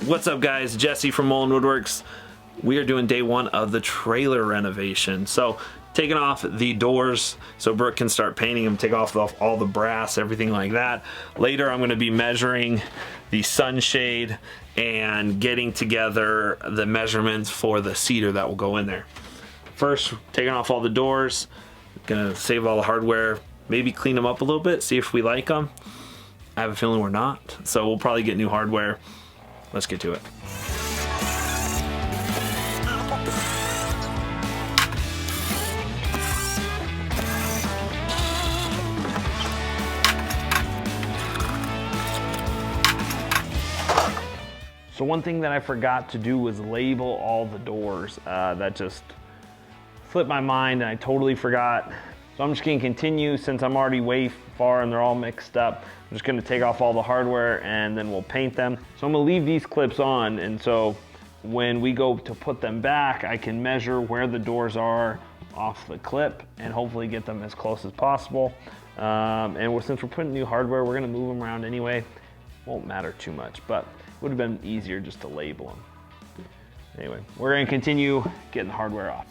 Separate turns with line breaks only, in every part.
What's up guys, Jesse from Mullen Woodworks. We are doing day one of the trailer renovation. So taking off the doors so Brooke can start painting them, take off all the brass, everything like that. Later I'm gonna be measuring the sunshade and getting together the measurements for the cedar that will go in there. First, taking off all the doors, gonna save all the hardware, maybe clean them up a little bit, see if we like them. I have a feeling we're not, so we'll probably get new hardware. Let's get to it. So one thing that I forgot to do was label all the doors. That just slipped my mind and I totally forgot. So I'm just gonna continue since I'm already way far and they're all mixed up. I'm just gonna take off all the hardware and then we'll paint them. So I'm gonna leave these clips on, and so when we go to put them back, I can measure where the doors are off the clip and hopefully get them as close as possible. Since we're putting new hardware, we're gonna move them around anyway. Won't matter too much, but it would have been easier just to label them. Anyway, we're gonna continue getting the hardware off.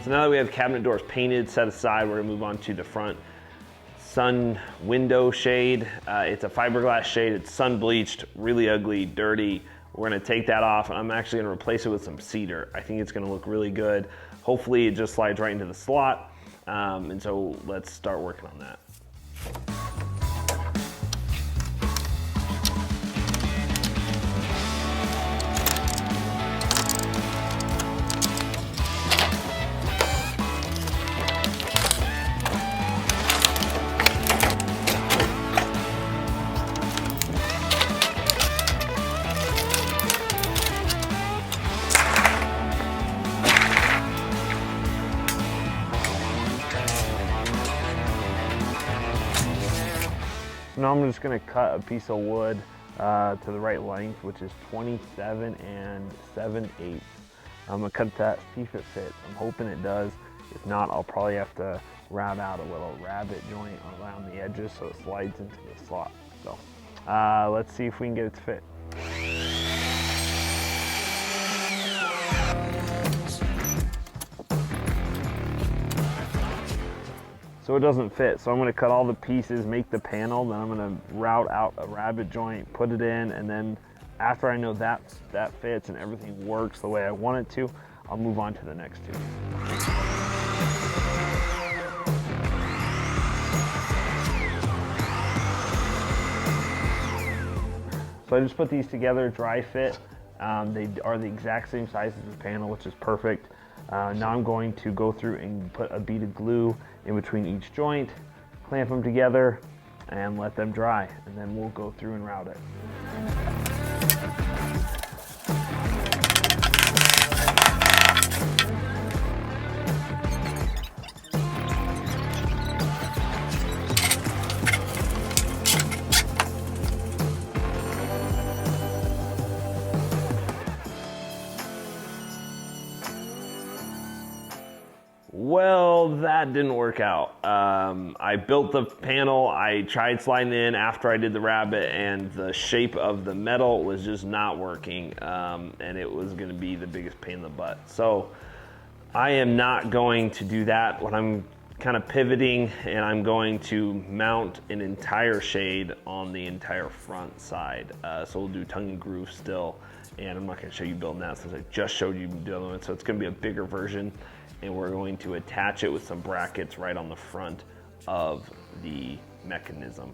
So now that we have cabinet doors painted, set aside, we're gonna move on to the front sun window shade. It's a fiberglass shade, it's sun bleached, really ugly, dirty. We're gonna take that off and I'm actually gonna replace it with some cedar. I think it's gonna look really good. Hopefully it just slides right into the slot. And so let's start working on that. Now I'm just gonna cut a piece of wood to the right length, which is 27 7/8. I'm gonna cut that, see if it fits. I'm hoping it does. If not, I'll probably have to round out a little rabbet joint around the edges so it slides into the slot. So let's see if we can get it to fit. So it doesn't fit, so I'm gonna cut all the pieces, make the panel, then I'm gonna route out a rabbet joint, put it in, and then after I know that fits and everything works the way I want it to, I'll move on to the next two. So I just put these together, dry fit. They are the exact same size as the panel, which is perfect. Now I'm going to go through and put a bead of glue in between each joint, clamp them together, and let them dry. And then we'll go through and route it. Well, that didn't work out. I built the panel, I tried sliding in after I did the rabbet, and the shape of the metal was just not working, and it was gonna be the biggest pain in the butt. So I am not going to do that. What I'm kind of pivoting, and I'm going to mount an entire shade on the entire front side. So we'll do tongue and groove still, and I'm not going to show you building that since I just showed you the other one. So it's going to be a bigger version, and we're going to attach it with some brackets right on the front of the mechanism.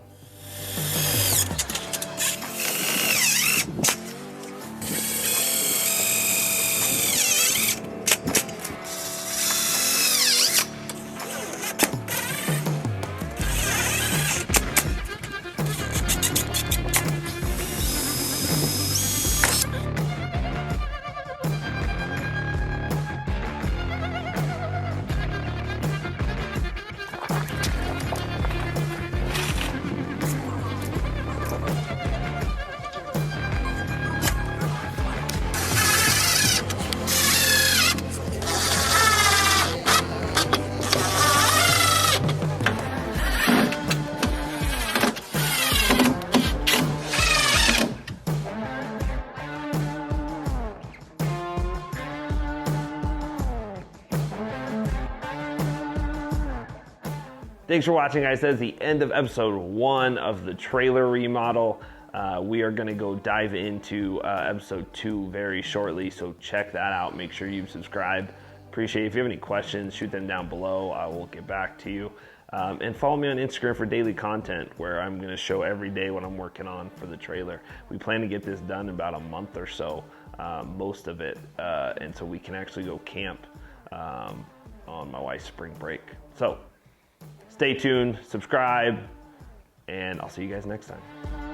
Thanks for watching, guys. That is the end of episode 1 of the trailer remodel. We are going to go dive into episode 2 very shortly, so check that out. Make sure you subscribe. Appreciate it. If you have any questions, shoot them down below. I will get back to you. And follow me on Instagram for daily content, where I'm going to show every day what I'm working on for the trailer. We plan to get this done in about a month or so, most of it, and so we can actually go camp on my wife's spring break. So stay tuned, subscribe, and I'll see you guys next time.